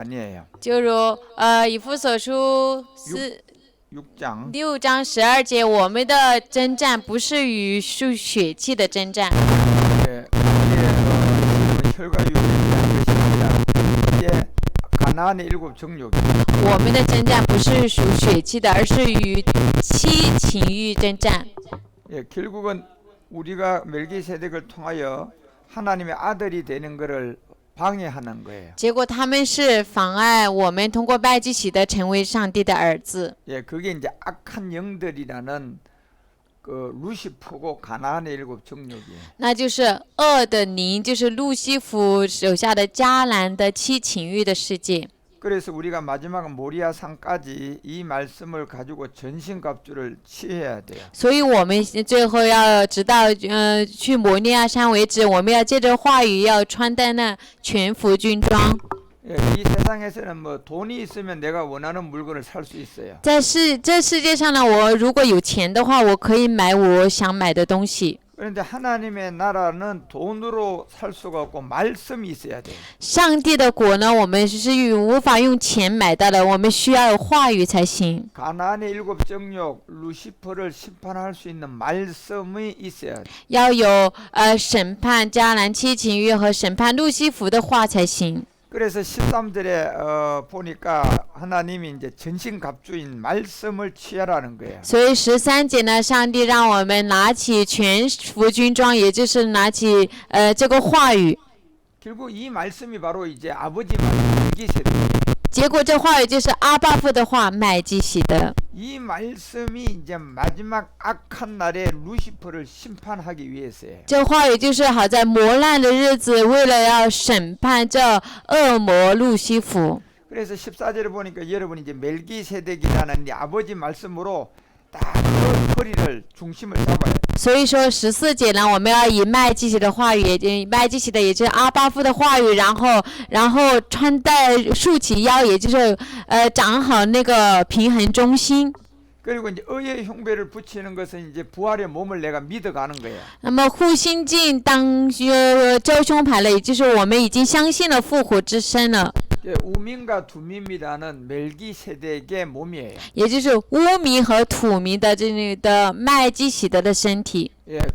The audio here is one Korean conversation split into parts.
아니에요. 就如以弗所书6장 6章12节，我们的征战不是与属血气的征战。 혈과육에 대한 것입니다. 이제 가나안의 7 정욕. 我们的征战不是属血气的，而是与七情欲征战。 결국은 우리가 멜기세덱을 통하여 하나님의 아들이 되는 것을 방해하는 거예요. 结果他们是妨碍我们通过麦基洗德成为上帝的儿子。 그게 이제 악한 영들이라는 그 루시퍼고 가나안의 7 정욕이에요. 那就是恶的灵，就是路西弗手下的迦南的七情欲的世界。 그래서 우리가 마지막 모리아산까지 이 말씀을 가지고 전신갑주를 취해야 돼요. 所以我们最后要直到去摩利亚山为止，我们要借着话语要穿戴那全副军装。 이 세상에서는 뭐 돈이 있으면 내가 원하는 물건을 살 수 있어요. 在这世界上呢，我如果有钱的话，我可以买我想买的东西。 그런데 하나님의 나라는 돈으로 살 수가 없고 말씀이 있어야 돼요. 上帝的国呢，我们是无法用钱买到的，我们需要有话语才行。 가나안의 7 정욕 루시퍼를 심판할 수 있는 말씀이 있어야 돼요. 要有审判迦南七情欲和审判路西弗的话才行。 그래서 13절에 보니까 하나님이 이제 전신갑주인 말씀을 취하라는 거예요. 所以13节呢，上帝让我们拿起全副军装，也就是拿起这个话语。 결국 이 말씀이 바로 이제 아버지 말씀 멜기세덱. 结果这话语就是阿爸父的话，麦基洗德。 이 말씀이 이제 마지막 악한 날에 루시퍼를 심판하기 위해서예요. 这话语就是好在磨难的日子，为了要审判这恶魔路西弗。 그래서 14절에 보니까 여러분이 이제 멜기세덱이라는 이 아버지 말씀으로 딱 그 허리를 중심을 잡아요. 所以说14节呢，我们要以麦基洗的话语，麦基洗的也就是阿巴父的话语，然后穿戴竖起腰，也就是长好那个平衡中心。 그리고 이제 의의 흉배를 붙이는 것은 이제 부활의 몸을 내가 믿어가는 거예요. 那么护心镜当周胸牌了，也就是我们已经相信了复活之身了。 우민과 두민이라는 멜기세덱의 몸이에요. 也就是乌民和土民的的麦基洗德的身体。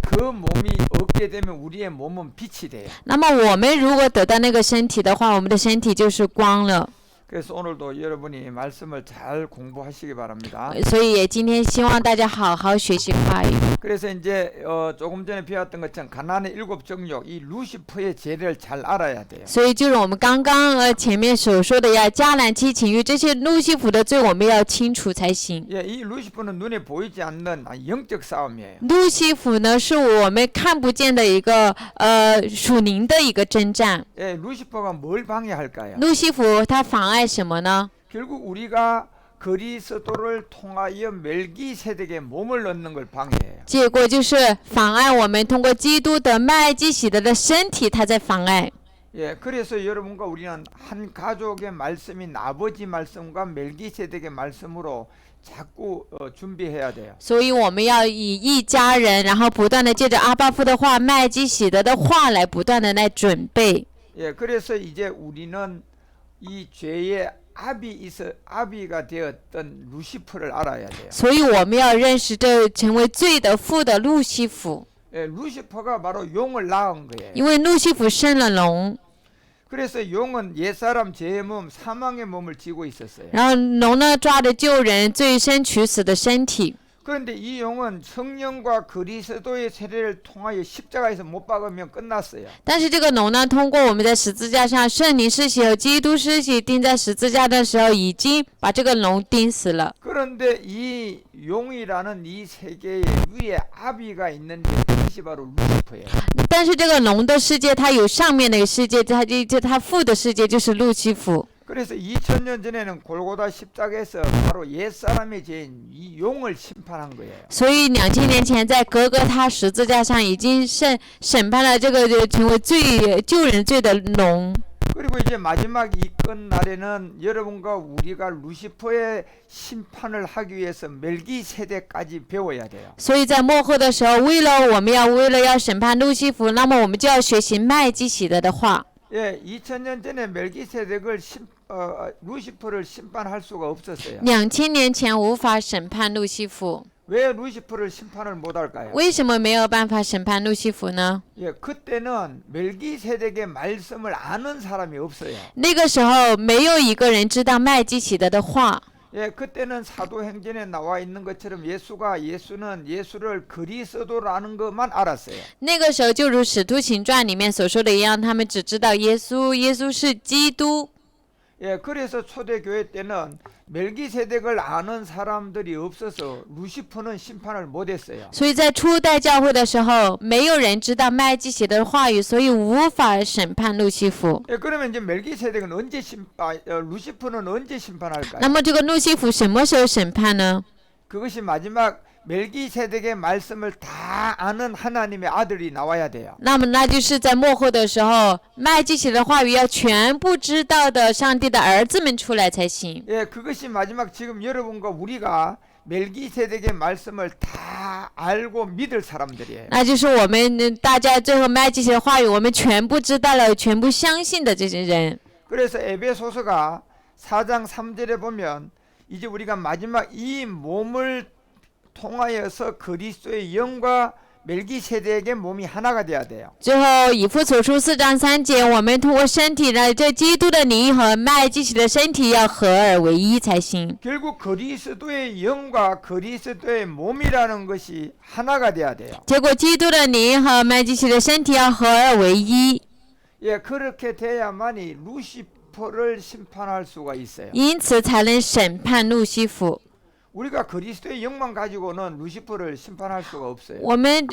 그 몸이 없게 되면 우리의 몸은 빛이 돼요. 那么我们如果得到那个身体的话，我们的身体就是光了。 그래서 오늘도 여러분이 말씀을 잘 공부하시기 바랍니다. 所以也今天希望大家好好学习话语。 그래서 이제 조금 전에 배웠던 것처럼 가나안의 7 정욕 이 루시퍼의 죄를 잘 알아야 돼요. 所以就是我们刚刚前面所说的，要迦南七情欲这些路西弗的罪，我们要清楚才行。 이 루시퍼는 눈에 보이지 않는 영적 싸움이에요. 路西弗呢，是我们看不见的一个属灵的一个征战。 루시퍼가 뭘 방해할까요? 路西弗他妨碍什么呢？ 결국 우리가 그리스도를 통하여 멜기세덱의 몸을 얻는 걸 방해해요. 结果就是妨碍我们通过基督的麦基洗德的身体，他在妨碍。 그래서 여러분과 우리는 한 가족의 말씀인 아버지 말씀과 멜기세덱의 말씀으로 자꾸 준비해야 돼요. 所以我们要以一家人，然后不断的借着阿巴父的话、麦基洗德的话来不断的来准备。 그래서 이제 우리는 이 죄의 아비가 되었던 루시퍼를 알아야 돼요. 所以我们要认识这成为罪的父的路西弗， 루시퍼가 바로 용을 낳은 거예요. 因为路西弗生了龙， 그래서 용은 옛사람 죄의 몸, 사망의 몸을 지고 있었어요. 然后龙呢抓着救人罪生取死的身体。 그런데 이 용은 성령과 그리스도의 세례를 통하여 십자가에서 못 박으면 끝났어요. 但是这个龙呢，通过我们在十字架上圣灵施洗和基督施洗钉在十字架的时候，已经把这个龙钉死了。 그런데 이 용이라는 이 세계의 위에 아비가 있는데 그것이 바로 루시퍼예요. 但是这个龙的世界，它有上面的世界，它父的世界就是路西弗。 그래서 2000년 전에는 골고다 십자가에서 바로 옛사람의 죄인 이 용을 심판한 거예요. 所以2000年前，在格格他十字架上已经审判了这个成为救人罪的龙。 그리고 이제 마지막 이 끝날에는 여러분과 우리가 루시퍼의 심판을 하기 위해서 멜기세덱까지 배워야 돼요. 所以在末后的时候，为了要审判路西弗，那么我们就要学习麦基洗德的话。 예, 2000년 전에 멜기세덱을 루시퍼를 심판할 수가 없었어요. 2000年前无法审判路西弗， 왜 루시퍼를 심판을 못 할까요? 为什么没有办法审判路西弗呢？ 예, 그때는 멜기세덱의 말씀을 아는 사람이 없어요. 那个时候没有一个人知道麦基洗德的话。 예, 그때는 사도행전에 나와 있는 것처럼 예수는 예수를 그리스도라는 것만 알았어요. 那个时候就如使徒行传里面所说的一样，他们只知道耶稣，耶稣是基督。 예, 그래서 초대교회 때는 멜기세덱을 아는 사람들이 없어서 루시퍼는 심판을 못했어요. 所以在初代教会的时候，没有人知道麦基洗德的话语，所以无法审判路西弗。 예, 그러면 이제 멜기세덱은 루시퍼는 언제 심판할까요? 那么这个路西弗什么时候审判呢？ 그것이 마지막 멜기세덱의 말씀을 다 아는 하나님의 아들이 나와야 돼요. 那就是在末后的时候，麦基洗德的话语要全部知道的上帝的儿子们出来才行。 예, 그것이 마지막 지금 여러분과 우리가 멜기세덱의 말씀을 다 알고 믿을 사람들이에요. 那就是我们大家最后麦基洗德的话语，我们全部知道了，全部相信的这些人。 그래서 에베소서가 4장 3절에 보면 이제 우리가 마지막 이 몸을 통하여서 그리스도의 영과 멜기세덱의 몸이 하나가 돼야 돼요. 最后以弗所书4章3节，我们通过身体呢，这基督的灵和麦基洗的身体要合而为一才行。 결국 그리스도의 영과 그리스도의 몸이라는 것이 하나가 돼야 돼요. 结果基督的灵和麦基洗的身体要合而为一， 예, 그렇게 돼야만이 루시퍼를 심판할 수가 있어요. 因此才能审判路西弗。 우리가 그리스도의 영만 가지고는 루시퍼를 심판할 수가 없어요. 我们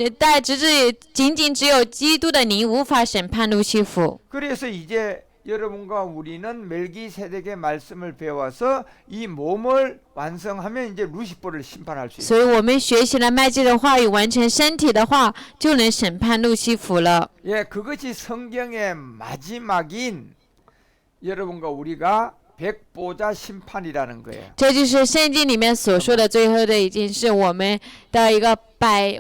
仅仅只有基督的灵，无法审判路西弗。 그래서 이제 여러분과 우리는 멜기세덱의 말씀을 배워서 이 몸을 완성하면 이제 루시퍼를 심판할 수 있어요. 所以我们学习了麦基的话语，完成身体的话，就能审判路西弗了。 예, 그것이 성경의 마지막인 여러분과 우리가 백보자 심판이라는 거예요. 这就是圣经里面所说的最后的一件事，我们的一个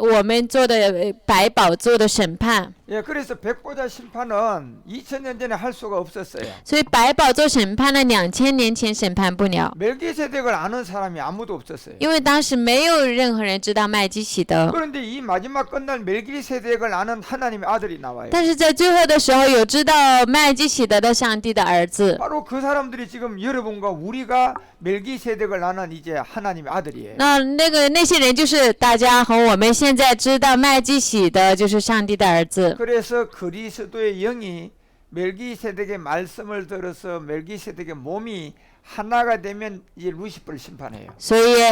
我们做的百宝座的审判。 예, 그래서 백보자 심판은 2000년 전에 할 수가 없었어요. 所以百宝座审判呢，2000年前审判不了， 멜기세덱을 아는 사람이 아무도 없었어요. 因为当时没有任何人知道麦基洗德。 그런데 이 마지막 끝날 멜기세덱을 아는 하나님의 아들이 나와요. 但是在最后的时候，有知道麦基洗德的上帝的儿子， 바로 그 사람들이 지금 여러분과 우리가 멜기세덱을 아는 이제 하나님의 아들이에요. 那些人就是大家和我们现在知道麦基洗德就是上帝的儿子。 그래서 그리스도의 영이 멜기세덱의 말씀을 들어서 멜기세덱의 몸이 하나가 되면 이제 루시퍼를 심판해요. 所以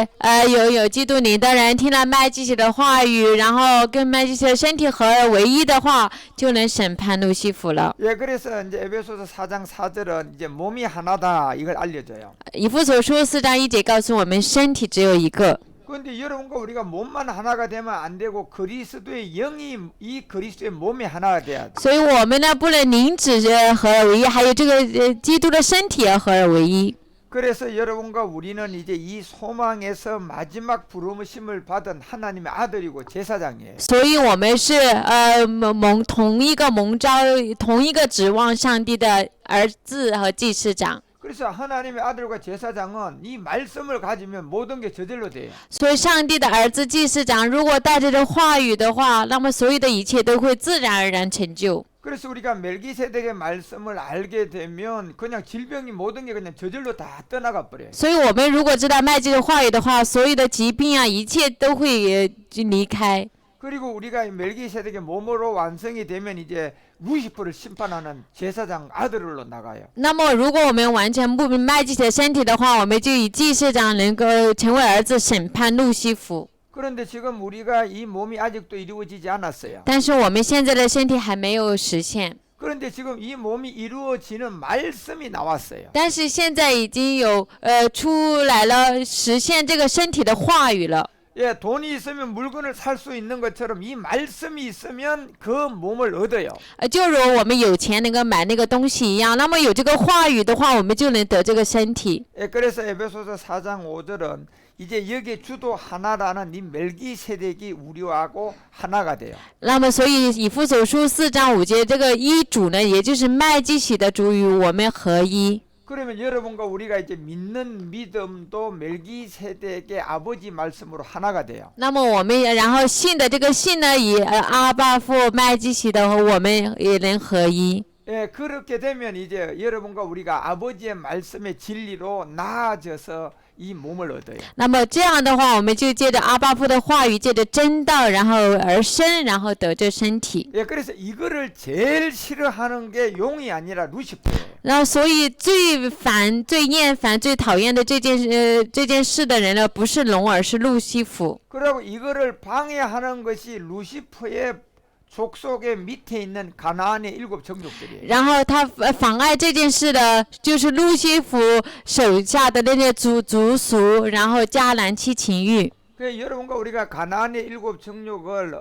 有基督灵的人听了麦基洗的话语，然后跟麦基洗的身体合而为一的话，就能审判路西弗了。 예, 그래서 이제 에베소서 4장 4절은 이제 몸이 하나다 이걸 알려줘요. 以弗所书4章1节告诉我们，身体只有一个。 그런데 여러분과 우리가 몸만 하나가 되면 안 되고 그리스도의 영이 이 그리스도의 몸이 하나가 돼야 돼. 所以我们呢不能灵只合而为一，还有这个基督的身体要合而为一。 그래서 여러분과 우리는 이제 이 소망에서 마지막 부르심을 받은 하나님의 아들이고 제사장이에요. 所以我们是同一个蒙召、同一个指望上帝的儿子和祭司长。 그래서 하나님의 아들과 제사장은 이 말씀을 가지면 모든 게 저절로 돼요. 所以上帝的儿子祭司长如果带着这话语的话，那么所有的一切都会自然而然成就。 그래서 우리가 멜기세덱의 말씀을 알게 되면 그냥 질병이 모든 게 그냥 저절로 다 떠나가 버려요. 所以我们如果知道麦基的话语的话，所有的疾病啊，一切都会离开。 그리고 우리가 멜기세덱의 몸으로 완성이 되면 이제 루시퍼를 심판하는 제사장 아들로 나가요. 那么如果我们完成不麦基的身体的话，我们就以祭司长能够成为儿子，审判路西弗。 그런데 지금 우리가 이 몸이 아직도 이루어지지 않았어요. 但是我们现在的身体还没有实现， 그런데 지금 이 몸이 이루어지는 말씀이 나왔어요. 但是现在已经有出来了实现这个身体的话语了。 예, 돈이 있으면 물건을 살 수 있는 것처럼 이 말씀이 있으면 그 몸을 얻어요. 就如我们有钱能够买那个东西一样，那么有这个话语的话，我们就能得这个身体。 예, 그래서 에베소서 4장 5절은 이제 여기 주도 하나라는 이 멜기세덱이 우리하고 하나가 돼요. 那么，所以以弗所书4章5节，这个一主呢，也就是麦基洗的主与我们合一。 그러면 여러분과 우리가 이제 믿는 믿음도 멜기세덱의 아버지 말씀으로 하나가 돼요. 那么我们然后信的这个信呢，以阿爸父麦基洗的和我们也能合一。 예, 그렇게 되면 이제 여러분과 우리가 아버지의 말씀의 진리로 나아져서 이 몸을 얻어요. 那么这样的话，我们就借着阿爸父的话语，借着真道，然后而生，然后得这身体。 예, 그래서 이거를 제일 싫어하는 게 용이 아니라 루시퍼예요. 然后，所以最烦、最厌烦、最讨厌的这件事的人呢，不是龙，而是路西弗。 그리고 이거를 방해하는 것이 루시퍼의 족속의 밑에 있는 가나안의 7 정족들이에요. 然后他妨碍这件事的，就是路西弗手下的那些族属，然后迦南七情欲。 그래서 여러분과 우리가 가나안의 7 정족을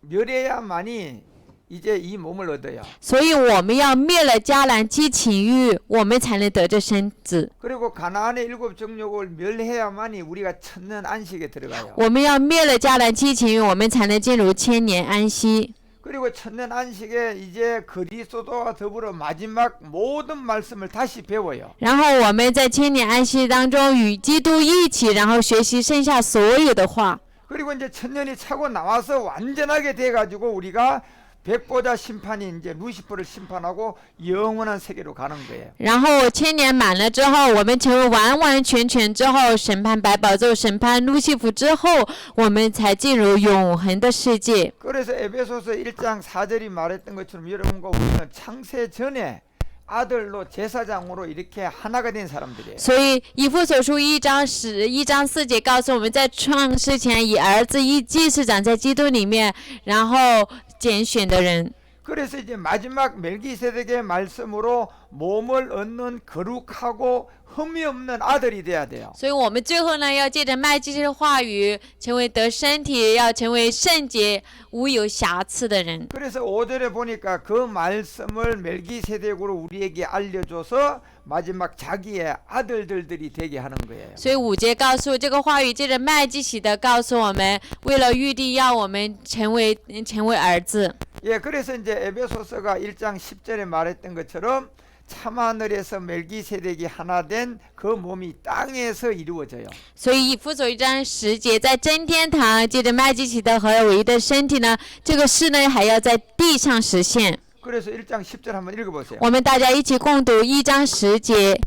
멸해야만이 이제 이 몸을 얻어요. 所以我们要灭了迦南七情欲，我们才能得这身子。 그리고 가나안의 7 정족을 멸해야만이 우리가 천년 안식에 들어가요. 我们要灭了迦南七情欲，我们才能进入千年安息。 그리고 천년 안식에 이제 그리스도와 더불어 마지막 모든 말씀을 다시 배워요. 然后我们在千年安息当中与基督一起，然后学习剩下所有的话。 그리고 이제 천년이 차고 나와서 완전하게 돼가지고 우리가 백보자 심판이 이제 루시퍼를 심판하고 영원한 세계로 가는 거예요. 然后千年满了之后，我们成为完完全全之后，审判百宝座，审判路西弗之后，我们才进入永恒的世界。 그래서 에베소서 1장 4절이 말했던 것처럼 여러분과 우리는 창세 전에 아들로 제사장으로 이렇게 하나가 된 사람들이에요. 所以以弗所书1章4节告诉我们，在创世前以儿子一祭司长在基督里面，然后拣选的人。 그래서 이제 마지막 멜기세덱의 말씀으로 몸을 얻는 거룩하고 흠이 없는 아들이 돼야 돼요. 所以我们最后呢，要借着麦基洗的话语，成为得身体，要成为圣洁、无有瑕疵的人。 그래서 5절에 보니까 그 말씀을 멜기세덱으로 우리에게 알려줘서 마지막 자기의 아들들이 되게 하는 거예요. 所以5节告诉这个话语，借着麦基洗的告诉我们，为了预定要我们成为儿子。 예, 그래서 이제 에베소서가 1장 10절에 말했던 것처럼 참하늘에서 멜기세덱이 하나 된 그 몸이 땅에서 이루어져요. 所以以弗所1章10节，在真天堂借着麦基洗的和唯一的身体呢，这个事呢还要在地上实现。 그래서 1장 10절 한번 읽어보세요. 我们大家一起共读1章10节。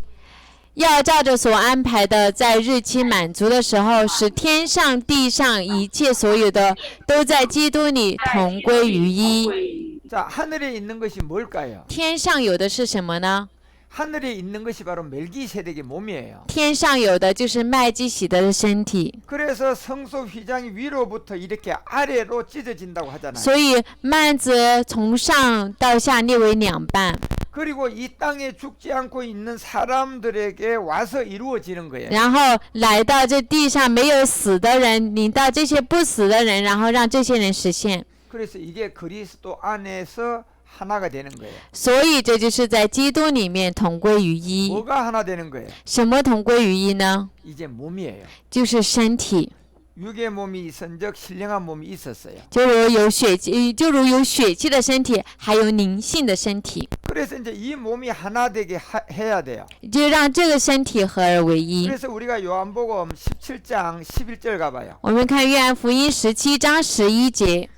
要照着所安排的，在日期满足的时候，使天上地上一切所有的，都在基督里同归于一。 자, 하늘에 있는 것이 뭘까요? 天上有的是什么呢？ 하늘에 있는 것이 바로 멜기세덱의 몸이에요. 天上有的就是麦基洗德的身体。 그래서 성소 휘장이 위로부터 이렇게 아래로 찢어진다고 하잖아요. 所以幔子从上到下裂为两半， 그리고 이 땅에 죽지 않고 있는 사람들에게 와서 이루어지는 거예요. 然后来到这地上没有死的人，领到这些不死的人，然后让这些人实现。 그래서 이게 그리스도 안에서 하나가 되는 거예요. 所以这就是在基督里面同归于一。 뭐가 하나 되는 거예요? 什么同归于一呢？ 이제 몸이에요. 就是身体。 육의 몸이 있은즉 신령한 몸이 있었어요. 就如有血气的身体，还有灵性的身体， 그래서 이제 이 몸이 하나 되게 해야 돼요. 就让这个身体合而为一。 그래서 우리가 요한복음 17장 11절 가봐요. 我们看约翰福音17章11节，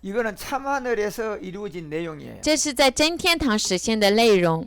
이거는 참하늘에서 이루어진 내용이에요. 这是在真天堂实现的内容。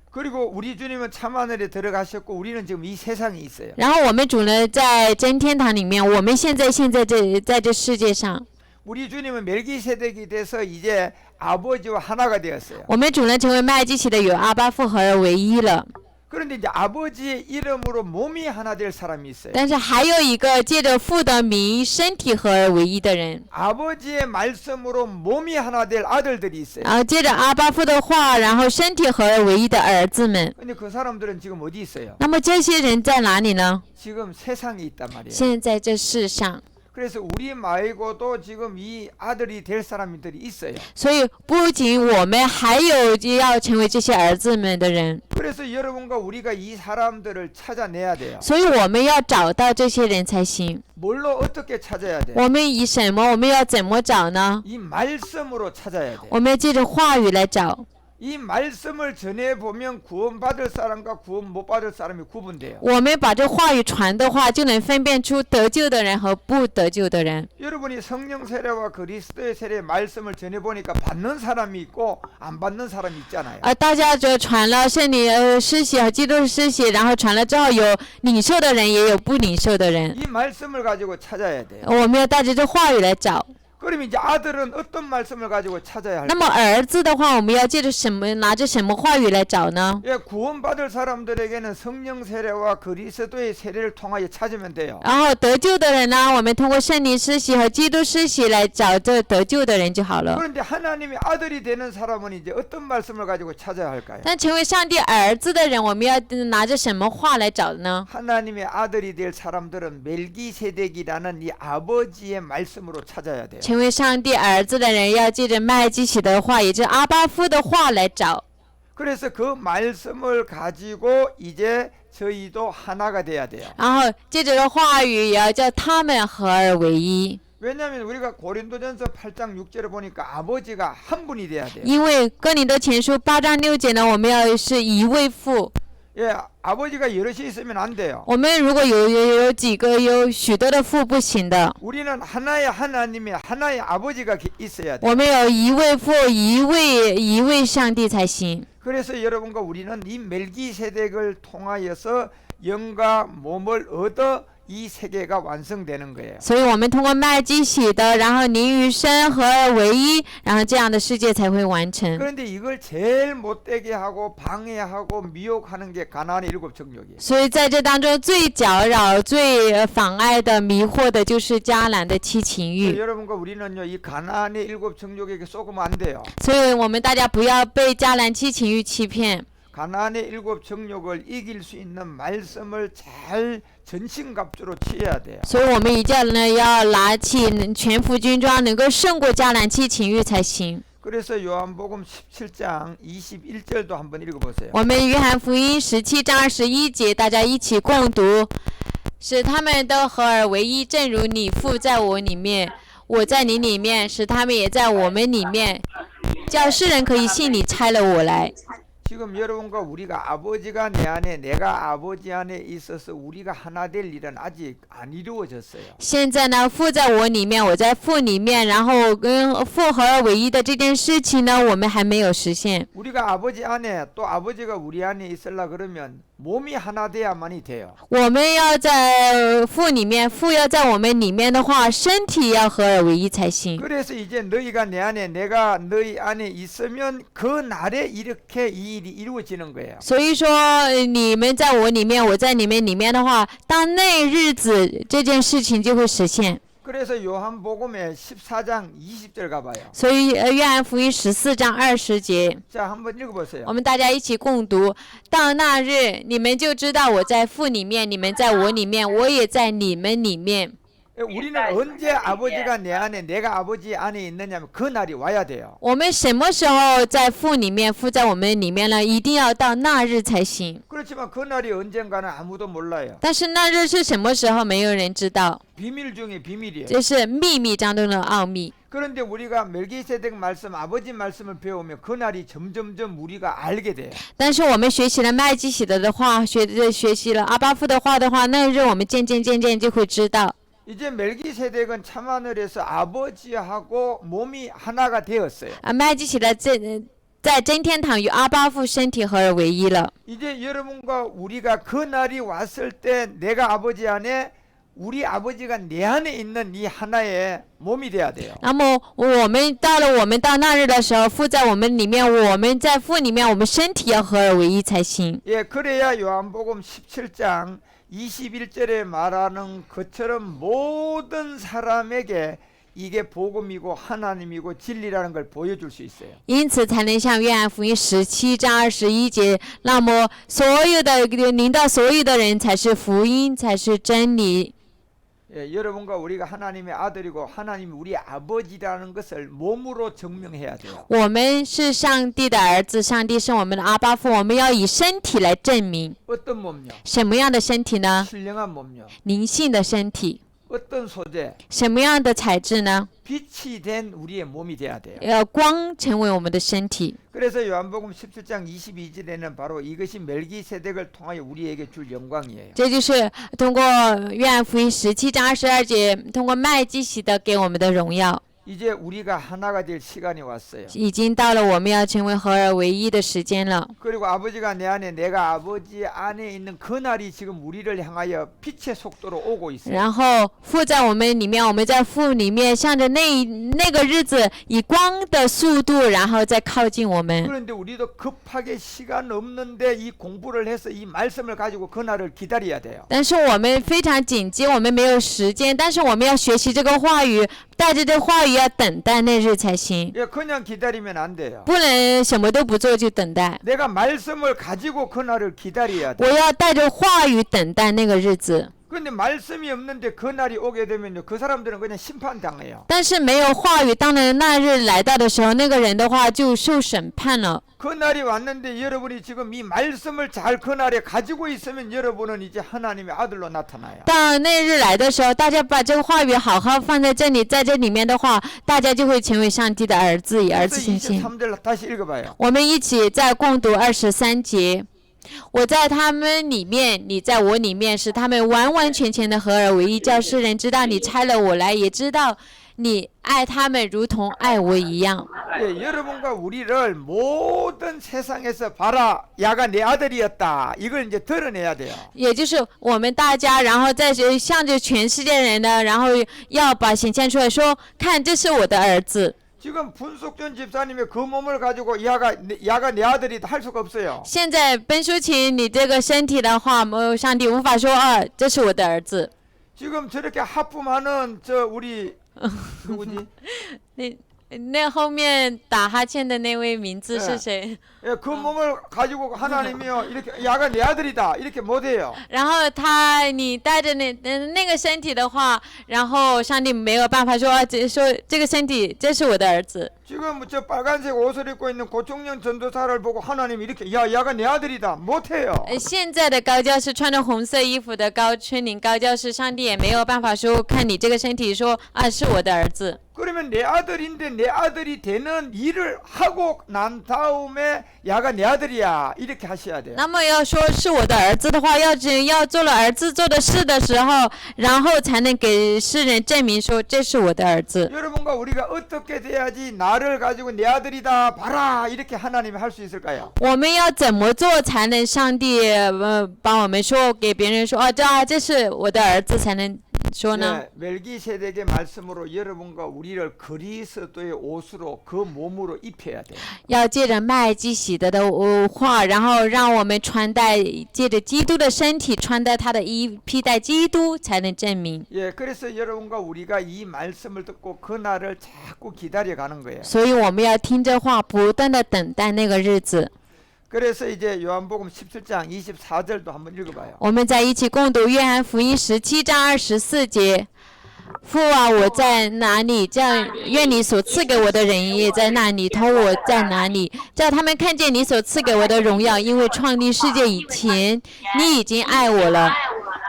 그리고 우리 주님은 참하늘에 들어가셨고 우리는 지금 이 세상에 있어요. 然后我们主呢，在真天堂里面，我们现在在这世界上， 우리 주님은 멜기세덱이 돼서 이제 아버지와 하나가 되었어요. 我们主呢成为麦基洗的，有阿爸复合而为一了。 그런데 이제 아버지의 이름으로 몸이 하나 될 사람이 있어요. 但是还有一个借着父的名身体合而为一的人， 아버지의 말씀으로 몸이 하나 될 아들들이 있어요. 然后借着阿巴父的话，然后身体合而为一的儿子们。 근데 그 사람들은 지금 어디 있어요? 那么这些人在哪里呢？ 지금 세상에 있단 말이에요. 现在这世上。 그래서 우리 말고도 지금 이 아들이 될 사람들이 있어요. 所以不仅我们，还有要成为这些儿子们的人。 그래서 여러분과 우리가 이 사람들을 찾아내야 돼요. 所以我们要找到这些人才行。 뭘로 어떻게 찾아야 돼요? 我们以什么？我们要怎么找呢？ 이 말씀으로 찾아야 돼요. 我们要借着话语来找。 이 말씀을 전해 보면 구원받을 사람과 구원 못 받을 사람이 구분돼요. 我们把这话语传的话，就能分辨出得救的人和不得救的人。 여러분이 성령 세례와 그리스도의 세례의 말씀을 전해 보니까 받는 사람이 있고 안 받는 사람이 있잖아요. 大家就传了圣灵施洗和基督的施洗，然后传了之后，有领受的人，也有不领受的人。 이 말씀을 가지고 찾아야 돼요. 我们要带着这话语来找。 그럼 이제 아들은 어떤 말씀을 가지고 찾아야 那 할까요? 么儿子的话，我们要借着什么，拿着什么话语来找呢？ 예, 구원받을 사람들에게는 성령 세례와 그리스도의 세례를 통하여 찾으면 돼요. 然后得救的人呢，我们通过圣灵施洗和基督施洗来找这得救的人就好了。 그런데 하나님의 아들이 되는 사람은 이제 어떤 말씀을 가지고 찾아야 할까요? 但成为上帝儿子的人，我们要拿着什么话来找呢？ 하나님의 아들이 될 사람들은 멜기세덱이라는 이 아버지의 말씀으로 찾아야 돼요. 成为上帝儿子的人，要借着麦基洗的话，也就是阿巴夫的话来找。 그래서 그 말씀을 가지고 이제 저희도 하나가 돼야 돼요. 然后借着这话语，也要叫他们合而为一。 왜냐하면 우리가 고린도전서 8장 6절을 보니까 아버지가 한 분이 돼야 돼요. 因为哥林多前书8章6节呢，我们要是一位父。 예, 아버지가 여럿이 있으면 안 돼요. 我们如果有几个有许多的父不行的， 우리는 하나의 하나님의 하나의 아버지가 있어야 돼요. 我们有一位父，一位上帝才行。 그래서 여러분과 우리는 이 멜기세덱을 통하여서 영과 몸을 얻어 이 세계가 완성되는 거예요. 所以我们通过麦基洗的，然后灵与生合而为一，然后这样的世界才会完成。 그런데 이걸 제일 못되게 하고 방해하고 미혹하는 게 가나안의 일곱 정욕이에요. 所以在这当中最搅扰、最妨碍的、迷惑的，就是迦南的七情欲。 여러분과 우리는요 이 가나안의 일곱 정욕에게 속으면 안 돼요. 所以我们大家不要被迦南七情欲欺骗。 가나안의 일곱 정욕을 이길 수 있는 말씀을 잘 전신갑주로 취해야 돼요. 所以我们一定要拿起全副军装，能够胜过迦南七情欲才行。 그래서 요한복음 17장 21절도 한번 읽어보세요. 我们约翰福音17章21节，大家一起共读，使他们都合而为一，正如你父在我里面，我在你里面，使他们也在我们里面，叫世人可以信你差了我来。 지금 여러분과 우리가 아버지가 내 안에 내가 아버지 안에 있어서 우리가 하나 될 일은 아직 안 이루어졌어요. 现在呢，父在我里面，我在父里面，然后跟父合而为一的这件事情呢，我们还没有实现。 우리가 아버지 안에 또 아버지가 우리 안에 있으려 그러면 몸이 하나 돼야만이 돼요. 我们要在父里面，父要在我们里面的话，身体要合而为一才行。 그래서 이제 너희가 내 안에 내가 너희 안에 있으면 그 날에 이렇게 이 일이 이루어지는 거예요. 所以说，你们在我里面，我在你们里面的话，当那日子这件事情就会实现。 그래서 요한복음의 14장 20절 가봐요. 所以，约翰福音14章20节， 자, 한번 읽어보세요. 我们大家一起共读。到那日，你们就知道我在父里面，你们在我里面，我也在你们里面。 우리는 언제 아버지가 내 안에 내가 아버지 안에 있느냐면 그 날이 와야 돼요. 我们什么时候在父里面，父在我们里面呢？一定要到那日才行。 그렇지만 그 날이 언젠가는 아무도 몰라요. 但是那日是什么时候，没有人知道， 비밀 중에 비밀이에요. 这是秘密当中的奥秘。 그런데 우리가 멜기세덱 말씀 아버지 말씀을 배우면 그 날이 점점점 우리가 알게 돼요. 但是我们学习了麦基洗德的话，学习了阿巴父的话的话，那日我们渐渐就会知道。 이제 멜기세덱은 참하늘에서 아버지하고 몸이 하나가 되었어요. 麦基洗德在真天堂与阿巴父身体合而为一了。 이제 여러분과 우리가 그 날이 왔을 때 내가 아버지 안에 우리 아버지가 내 안에 있는 이 하나의 몸이 돼야 돼요. 那么我们到那日的时候，父在我们里面，我们在父里面，我们身体要合而为一才行。 예, 그래야 요한복음 17장 21절에 말하는 것처럼 모든 사람에게 이게 복음이고 하나님이고 진리라는 걸 보여줄 수 있어요. 因此才能像约翰福音17章21节，那么所有的临到所有的人才是福音，才是真理。 예, 여러분과 우리가 하나님의 아들이고 하나님이 우리 아버지라는 것을 몸으로 증명해야 돼요. 我们是上帝的儿子，上帝是我们的阿爸父，我们要以身体来证明。 어떤 몸요? 什么样的身体呢？ 신령한 몸요. 灵性的身体。 어떤 소재? 什么样的材质呢？ 빛이 된 우리의 몸이 돼야 돼요. 光成为我们的身体。 그래서 요한복음 17장 22절에는 바로 이것이 멜기세덱을 통하여 우리에게 줄 영광이에요. 这就是通过约翰福音17章22节，通过麦基洗德给我们的荣耀。 이제 우리가 하나가 될 시간이 왔어요. 已经到了我们要成为合而为一的时间了。 그리고 아버지가 내 안에 내가 아버지 안에 있는 그 날이 지금 우리를 향하여 빛의 속도로 오고 있어요. 然后父在我们里面，我们在父里面，向着那个日子以光的速度，然后再靠近我们。 그런데 우리도 급하게 시간 없는데 이 공부를 해서 이 말씀을 가지고 그 날을 기다려야 돼요. 但是我们非常紧急，我们没有时间，但是我们要学习这个话语，带着这话语要等待那日才行， 예, 그냥 기다리면 안 돼요. 不能什么都不做就等待。 내가 말씀을 가지고 그 날을 기다려야 我 돼. 要带着话语等待那个日子。 그런데 말씀이 없는데 그 날이 오게 되면요, 그 사람들은 그냥 심판당해요. 但是没有话语，当然那日来到的时候，那个人的话就受审判了。 그 날이 왔는데 여러분이 지금 이 말씀을 잘 그 날에 가지고 있으면 여러분은 이제 하나님의 아들로 나타나요. 到那日来的时候，大家把这个话语好好放在这里，在这里面的话，大家就会成为上帝的儿子，以儿子 그래서 信心。 23절 다시 읽어봐요. 我们一起再共读23节。我在他们里面，你在我里面，使他们完完全全的合而为一，叫世人知道你差了我来，也知道你爱他们如同爱我一样。 예, 여러분과 우리를 모든 세상에서 봐라, 야가 내 아들이었다. 이걸 이제 드러내야 돼요. 也就是我们大家，然后再向着全世界人呢，然后要把显现出来说，看这是我的儿子。 지금 분석전 집사님의 그 몸을 가지고 야가 내 아들이다 할 수가 없어요. 现在奔书琴，你这个身体的话，上帝无法说啊，这是我的儿子。 지금 저렇게 하품하는 저 우리 누구지? 那后面打哈欠的那位名字是谁？ 예, 그 몸을 가지고 하나님이요 이렇게 야가 내 아들이다 이렇게 못해요. 然后你带着那个身体的话，然后上帝没有办法说这个身体这是我的儿子。 지금 저 빨간색 옷을 입고 있는 고종령 전도사를 보고 하나님 이렇게 야가 내 아들이다 못해요. 现在的高教士穿着红色衣服的高春林高教士，上帝也没有办法说看你这个身体说啊是我的儿子。 그러면 내 아들인데 내 아들이 되는 일을 하고 난 다음에 야가 내 아들이야 이렇게 하셔야 돼요. 那么要说是我的儿子的话，要做了儿子做的事的时候，然后才能给世人证明说这是我的儿子。 여러분과 우리가 어떻게 돼야지 나를 가지고 내 아들이다 봐라 이렇게 하나님이 할 수 있을까요? 我们要怎么做才能上帝帮我们说给别人说这是我的儿子才能说呢？ 멜기세덱의 말씀으로 여러분과 우리를 그리스도의 옷으로 그 몸으로 입혀야 돼요. 要借着麦基洗德的话，然后让我们穿戴，借着基督的身体穿戴他的衣，披戴基督，才能证明。 예, 그래서 여러분과 우리가 이 말씀을 듣고 그 날을 자꾸 기다려가는 거예요. 所以我们要听这话，不断的等待那个日子。 그래서 이제 요한복음 17장 24절도 한번 읽어봐요. 我们再一起共读约翰福音17章24节。父啊，我在哪里？这样愿你所赐给我的人也在那里，同我在哪里？叫他们看见你所赐给我的荣耀，因为创立世界以前，你已经爱我了。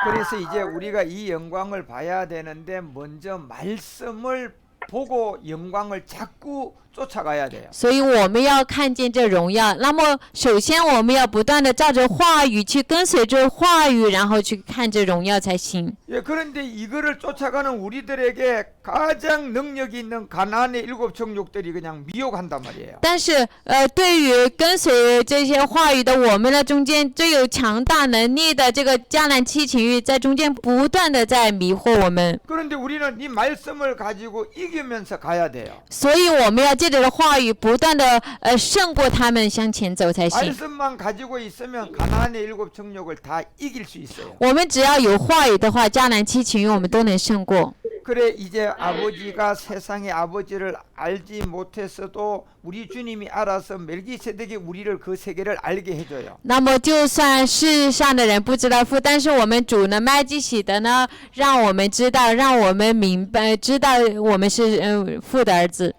그래서 이제 우리가 이 영광을 봐야 되는데 먼저 말씀을 보고 영광을 자꾸 쫓아가야 돼요. 所以我们要看见这荣耀。那么，首先我们要不断的照着话语去跟随着话语，然后去看这荣耀才行。 예, 그런데 이거를 쫓아가는 우리들에게 가장 능력이 있는 가나안의 7 정욕들이 그냥 미혹한단 말이에요. 但是，对于跟随这些话语的我们的中间，最有强大能力的这个迦南七情欲，在中间不断的在迷惑我们。 그런데 우리는 이 말씀을 가지고 이기면서 가야 돼요. 所以我们要借着话语，不断的胜过他们，向前走才行。 말씀만 가지고 있으면 가나안의 7 정욕을 다 이길 수 있어요. 我们只要有话语的话，迦南七情欲我们都能胜过。 그래 이제 아버지가 세상의 아버지를 알지 못했어도 우리 주님이 알아서 멜기세덱이 우리를 그 세계를 알게 해줘요. 那么，就算世上的人不知道父，但是我们主呢，麦基洗德呢，让我们知道，让我们明白，知道我们是父的儿子。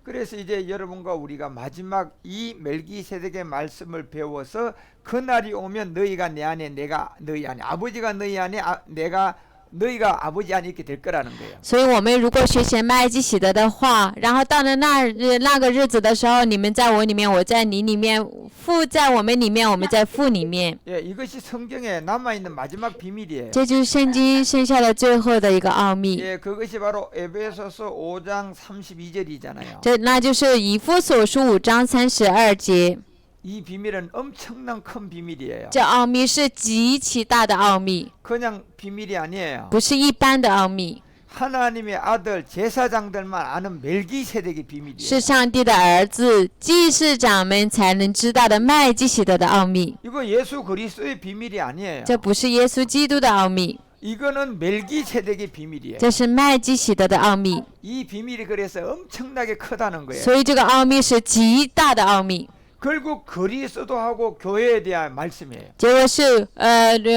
그래서 이제 여러분과 우리가 마지막 이 멜기세덱의 말씀을 배워서 그날이 오면 너희가 내 안에 내가 너희 안에 아버지가 너희 안에 내가 너희가 아버지 안에 있게 될 거라는 거예요. 所以，我们如果学习麦基洗德的话，然后到了那个日子的时候，你们在我里面，我在你里面，父在我们里面，我们在父里面。 예, 이것이 성경에 남아 있는 마지막 비밀이에요. 这就是圣经剩下的最后的一个奥秘。 예, 그것이 바로 에베소서 5장 32절이잖아요. 那就是以弗所书5章32节。 이 비밀은 엄청난 큰 비밀이에요. 这奥秘是极其大的奥秘， 그냥 비밀이 아니에요. 不是一般的奥秘， 하나님의 아들 제사장들만 아는 멜기세덱의 비밀이에요. 是上帝的儿子祭司长们才能知道的麦基洗德的奥秘。 이거 예수 그리스도의 비밀이 아니에요. 这不是耶稣基督的奥秘， 이거는 멜기세덱의 비밀이에요. 这是麦基洗德的奥秘。 이 비밀이 그래서 엄청나게 크다는 거예요. 所以这个奥秘是极大的奥秘。 결국 그리스도하고 교회에 대한 말씀이에요. 结果是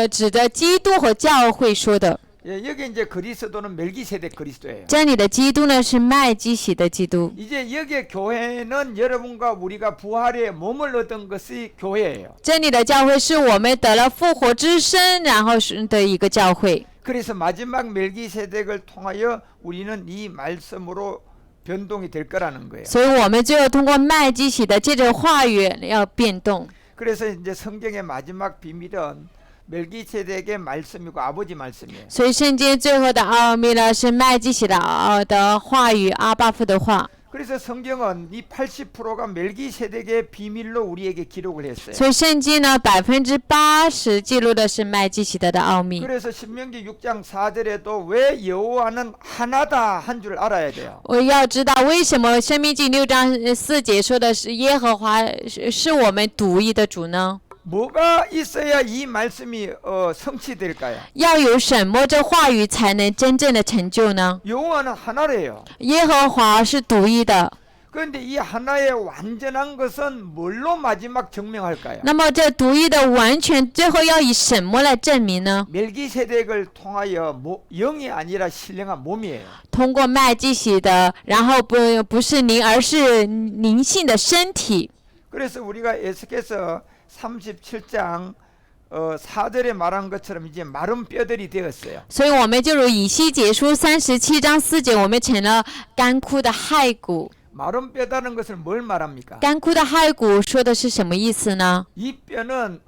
指的基督和教会说的。 예, 여기 이제 그리스도는 멜기세덱 그리스도예요. 这里的基督呢是麦基洗的基督。 이제 여기에 교회는 여러분과 우리가 부활의 몸을 얻은 것이 교회예요. 这里的教会是我们得了复活之身，然后是的一个教会。 그래서 마지막 멜기세덱을 통하여 우리는 이 말씀으로 변동이 될 거라는 거예요. 所以我们最后通过麦基洗的借着话语要变动。 그래서 이제 성경의 마지막 비밀은 멜기세덱의 말씀이고 아버지 말씀이에요. 所以圣经最后的奥秘呢是麦基洗的话语，阿爸父的话。 그래서 성경은 이 80%가 멜기세덱의 비밀로 우리에게 기록을 했어요. 所以圣经呢80%记录的是麦基洗德的奥秘。 그래서 신명기 6장 4절에도 왜 여호와는 하나다 한 줄 알아야 돼요. 我要知道为什么申命记6章4节说的是耶和华是我们独一的主呢？ 뭐가 있어야 이 말씀이 성취될까요? 要有什么这话语才能真正的成就呢？ 여호와는 하나래요. 耶和华是独一的。 그런데 이 하나의 완전한 것은 뭘로 마지막 증명할까요? 那么这独一的完全最后要以什么来证明呢？ 멜기세덱을 통하여 영이 아니라 신령한 몸이에요. 通过麦基洗德，然后不是灵，而是灵性的身体。 그래서 우리가 에스겔서 37장 4절에 말한 것처럼 이제 마른 뼈들이 되었어요. 所以我们就如以西结书37章4节，我们成了干枯的骸骨。 마른 뼈다는 것을 뭘 말합니까? 干枯的骸骨说的是什么意思呢？ 이 뼈는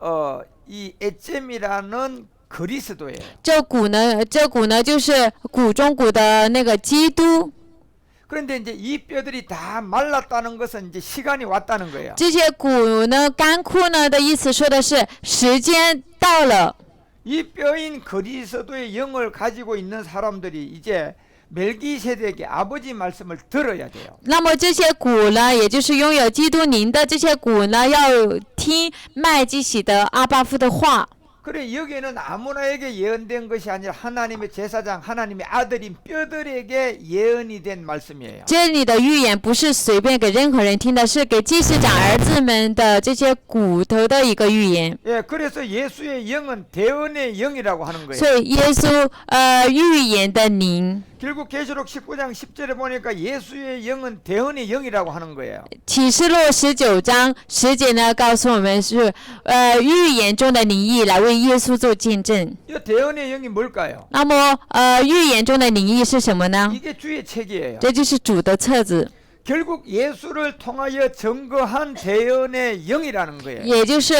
이 에젬이라는 그리스도예요. 这骨呢就是骨中骨的那个基督。 그런데 이제 이 뼈들이 다 말랐다는 것은 이제 시간이 왔다는 거예요. 这些骨呢干枯呢的意思说的是时间到了。 이 뼈인 그리스도의 영을 가지고 있는 사람들이 이제 멜기세덱의 아버지 말씀을 들어야 돼요. 那么这些骨呢，也就是拥有基督灵的这些骨呢，要听麦基洗德阿爸父的话。 그래 여기에는 아무나에게 예언된 것이 아니라 하나님의 제사장 하나님의 아들인 뼈들에게 예언이 된 말씀이에요. 这里的预言不是随便给任何人听的，是给祭司长儿子们的这些骨头的一个预言。 예, 그래서 예수의 영은 대언의 영이라고 하는 거예요. 所以耶稣预言的灵。 결국 계시록 19장 10절에 보니까 예수의 영은 대언의 영이라고 하는 거예요. 启示录19章10节呢，告诉我们是预言中的灵意来为耶稣做见证。 이 대언의 영이 뭘까요? 那么预言中的灵意是什么呢？ 이게 주의 책이에요. 这就是主的册子。 결국 예수를 통하여 증거한 대언의 영이라는 거예요. 也就是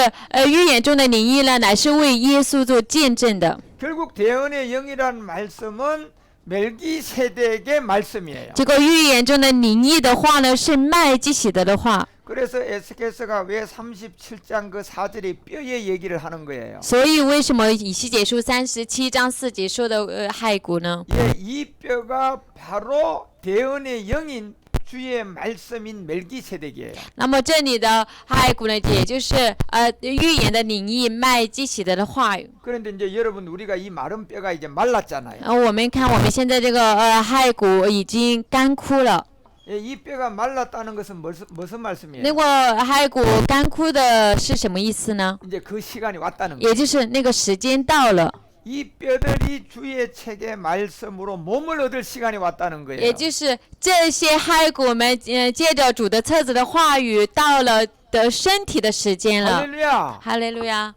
预言中的灵意呢，乃是为耶稣做见证的。 결국 대언의 영이라는 말씀은 멜기세덱의 말씀이에요. 这个预言中的灵意的话呢，是麦基洗德的话。 그래서 에스겔서가 왜 37장 그 4절에 뼈의 얘기를 하는 거예요. 所以为什么以西结书37章4节说的骸骨呢？ 예, 이 뼈가 바로 대언의 영인 주의 말씀인 멜기세덱이에요. 那么这里的骸骨呢，也就是预言的灵意麦基洗德的话语。 그런데 이제 여러분 우리가 이 마른 뼈가 이제 말랐잖아요. 我们看我们现在这个骸骨已经干枯了。 예, 이 뼈가 말랐다는 것은 무슨 말씀이에요? 那个骸骨干枯的是什么意思呢？ 이제 그 시간이 왔다는 거예요. 也就是那个时间到了， 이 뼈들이 주의 책의 말씀으로 몸을 얻을 시간이 왔다는 也 거예요. 就是这些骸骨们借着主的册子的话语，到了的身体的时间了。 할렐루야. 哈利路亚！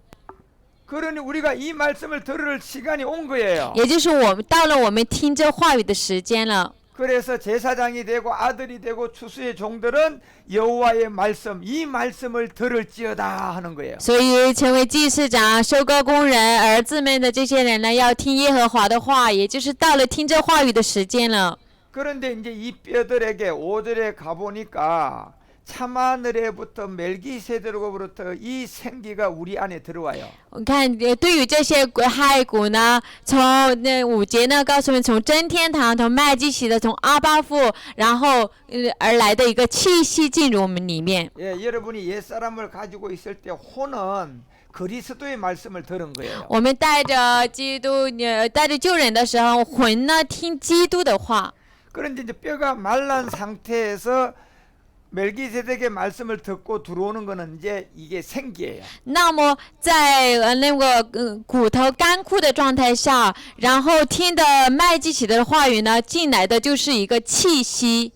그러니 우리가 이 말씀을 들을 시간이 온 거예요. 也就是我们到了我们听这话语的时间了。 그래서 제사장이 되고 아들이 되고 추수의 종들은 여호와의 말씀, 이 말씀을 들을지어다 하는 거예요. 所以成为祭司长、收割工人、儿子们的这些人呢，要听耶和华的话，也就是到了听这话语的时间了。 그런데 이제 이 뼈들에게 5절에 가보니까 참하늘에부터 멜기세덱으로부터 이 생기가 우리 안에 들어와요. 我看，对于这些骸骨呢，从那5节呢，告诉我们从真天堂、从麦基洗德、从阿巴父，然后而来的一个气息进入我们里面。 예, 여러분이 옛사람을 가지고 있을 때 혼은 그리스도의 말씀을 들은 거예요. 我们带着基督，带着救人的时候，魂呢听基督的话。 그런데 이제 뼈가 말란 상태에서 멜기세덱의 말씀을 듣고 들어오는 거는 이제 이게 생기예요. 那么在那个骨头干枯的状态下，然后听的麦基洗德的话语呢，进来的就是一个气息。